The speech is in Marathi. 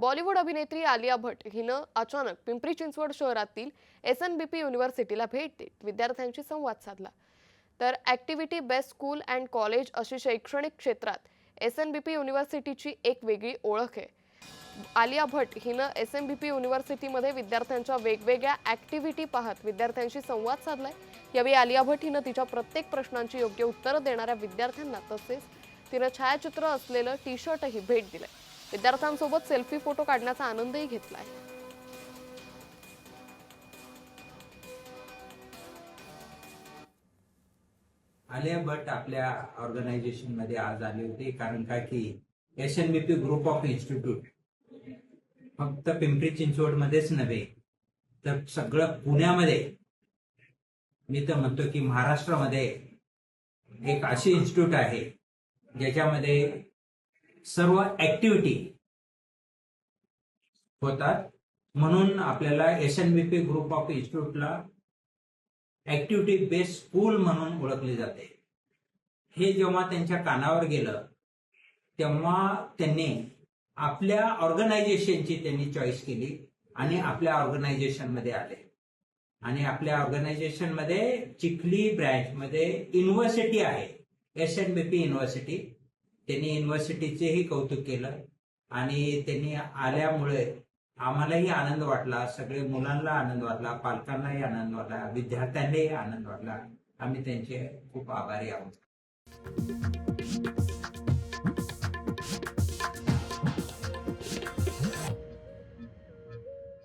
बॉलिवूड अभिनेत्री आलिया भट्ट हिनं अचानक पिंपरी चिंचवड शहरातील SNBP युनिव्हर्सिटीला भेट देत विद्यार्थ्यांशी संवाद साधला। तर activity based school and college अशी शैक्षणिक क्षेत्रात SNBP युनिव्हर्सिटीची एक वेगळी ओळख आहे। आलिया भट्ट हिनं SNBP युनिव्हर्सिटीमध्ये विद्यार्थ्यांच्या वेगवेगळ्या ॲक्टिव्हिटी पाहत विद्यार्थ्यांशी संवाद साधलाय। यावेळी आलिया भट्ट हिनं तिच्या प्रत्येक प्रश्नांची योग्य उत्तरं देणाऱ्या विद्यार्थ्यांना तसेच तिनं छायाचित्र असलेलं टी-शर्टही भेट दिलंय। विद्यार्थ्यांसोबत सेल्फी फोटो काढण्याचा आनंदही घेतलाय। आलिया भट्ट आपल्या ऑर्गनायझेशन मध्ये आज आली होती, कारण का की SNBP ग्रुप ऑफ इन्स्टिट्यूट फक्त पिंपरी चिंचवड मध्येच नव्हे तर सगळं पुण्यामध्ये, मी तर म्हणतो की महाराष्ट्रामध्ये एक अशी इन्स्टिट्यूट आहे ज्याच्यामध्ये सर्व ऍक्टिव्हिटी होतात। म्हणून आपल्याला SNBP ग्रुप ऑफ इन्स्टिट्यूटला ऍक्टिव्हिटी बेस्ड स्कूल म्हणून ओळखले जाते। हे जेव्हा त्यांच्या कानावर गेलं तेव्हा त्यांनी आपल्या ऑर्गनायझेशनची त्यांनी चॉईस केली आणि आपल्या ऑर्गनायझेशन मध्ये आले। आणि आपल्या ऑर्गनायझेशन मध्ये चिखली ब्रँच मध्ये युनिव्हर्सिटी आहे, SNBP युनिव्हर्सिटी। त्यांनी युनिव्हर्सिटीचेही कौतुक केलं आणि त्यांनी आल्यामुळे आम्हालाही आनंद वाटला, सगळे मुलांना आनंद वाटला, पालकांनाही आनंद वाटला, विद्यार्थ्यांनाही आनंद वाटला। आम्ही त्यांचे खूप आभारी आहोत।